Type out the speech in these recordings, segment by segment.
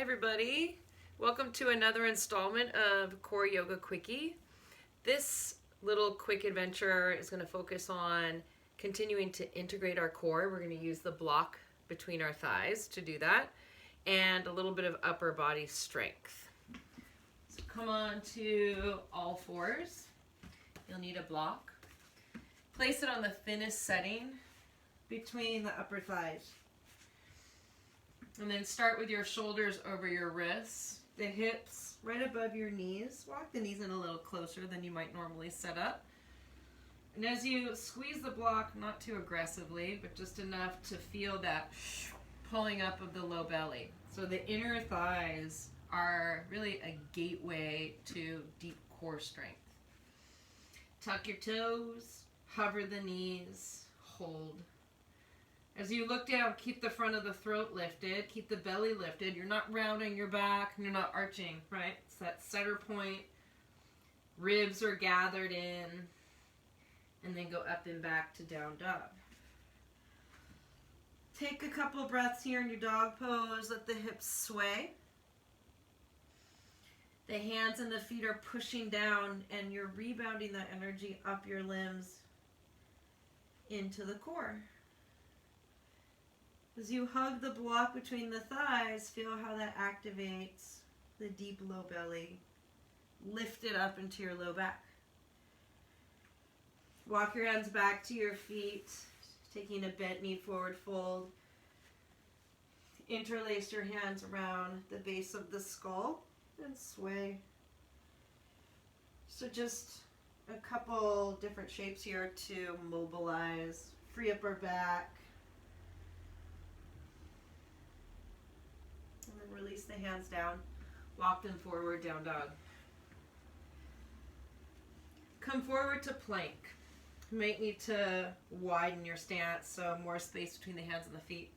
everybody. Welcome to another installment of Kor Yoga Quickie. This little quick adventure is going to focus on continuing to integrate our core. We're going to use the block between our thighs to do that, and a little bit of upper body strength. So come on to all fours. You'll need a block. Place it on the thinnest setting between the upper thighs. And then start with your shoulders over your wrists, the hips right above your knees. Walk the knees in a little closer than you might normally set up. And as you squeeze the block, not too aggressively, but just enough to feel that pulling up of the low belly. So the inner thighs are really a gateway to deep core strength. Tuck your toes, hover the knees, hold. As you look down, keep the front of the throat lifted, keep the belly lifted. You're not rounding your back, and you're not arching, right? It's that center point. Ribs are gathered in, and then go up and back to down dog. Take a couple breaths here in your dog pose. Let the hips sway. The hands and the feet are pushing down, and you're rebounding that energy up your limbs into the core. As you hug the block between the thighs, feel how that activates the deep low belly. Lift it up into your low back. Walk your hands back to your feet, taking a bent knee forward fold. Interlace your hands around the base of the skull and sway. So just a couple different shapes here to mobilize, free up our back. And then release the hands down. Walk them forward, down dog. Come forward to plank. You might need to widen your stance, so more space between the hands and the feet.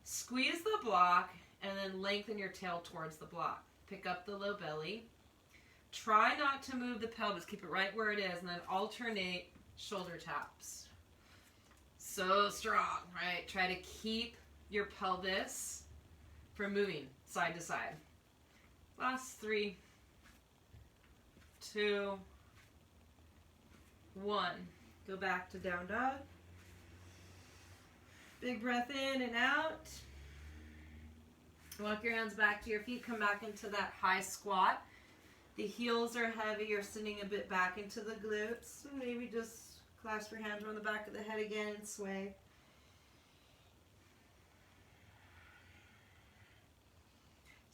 Squeeze the block and then lengthen your tail towards the block. Pick up the low belly. Try not to move the pelvis. Keep it right where it is, and then alternate shoulder taps. So strong, right? Try to keep your pelvis from moving side to side. Last 3, 2, 1. Go back to down dog. Big breath in and out. Walk your hands back to your feet. Come back into that high squat. The heels are heavy. You're sitting a bit back into the glutes. So maybe just clasp your hands around the back of the head again and sway.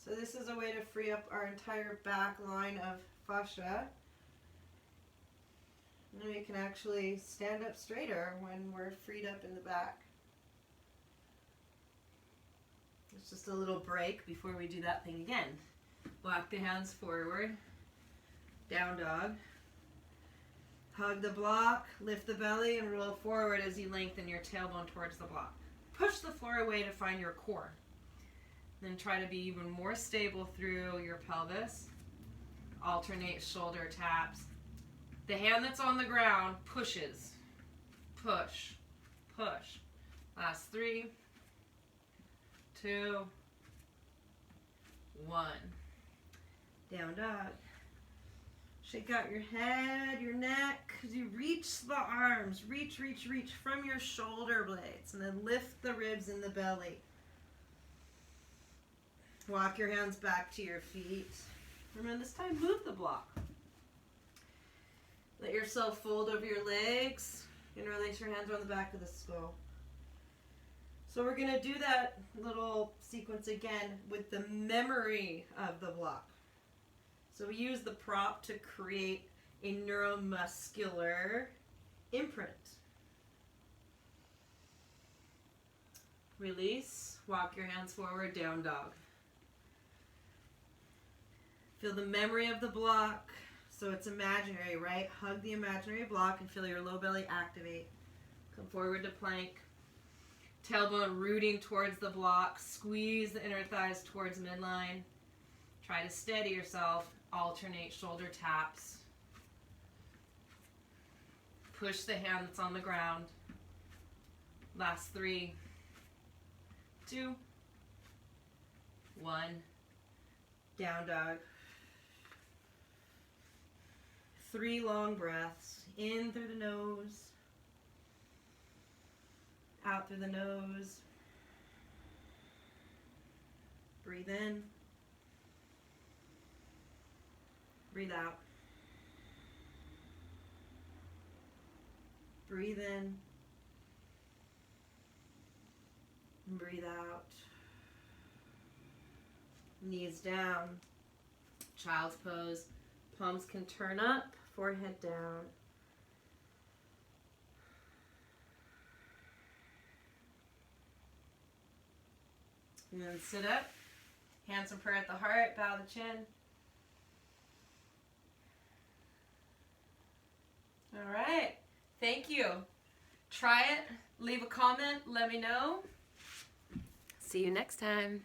So this is a way to free up our entire back line of fascia. And we can actually stand up straighter when we're freed up in the back. It's just a little break before we do that thing again. Walk the hands forward, down dog. Hug the block, lift the belly, and roll forward as you lengthen your tailbone towards the block. Push the floor away to find your core. Then try to be even more stable through your pelvis. Alternate shoulder taps. The hand that's on the ground pushes. Push. Push. Last 3, 2, 1. Down dog. Shake out your head, your neck. As you reach the arms. Reach, reach, reach from your shoulder blades. And then lift the ribs in the belly. Walk your hands back to your feet. Remember, this time move the block. Let yourself fold over your legs. Interlace your hands around the back of the skull. So we're going to do that little sequence again with the memory of the block. So we use the prop to create a neuromuscular imprint. Release. Walk your hands forward, down dog. Feel the memory of the block. So it's imaginary, right? Hug the imaginary block and feel your low belly activate. Come forward to plank. Tailbone rooting towards the block. Squeeze the inner thighs towards midline. Try to steady yourself. Alternate shoulder taps. Push the hand that's on the ground. Last 3, 2, 1. Down dog. 3 long breaths. In through the nose. Out through the nose. Breathe in. Breathe out. Breathe in. And breathe out. Knees down. Child's pose. Palms can turn up, forehead down. And then sit up. Hands in prayer at the heart. Bow the chin. All right. Thank you. Try it. Leave a comment. Let me know. See you next time.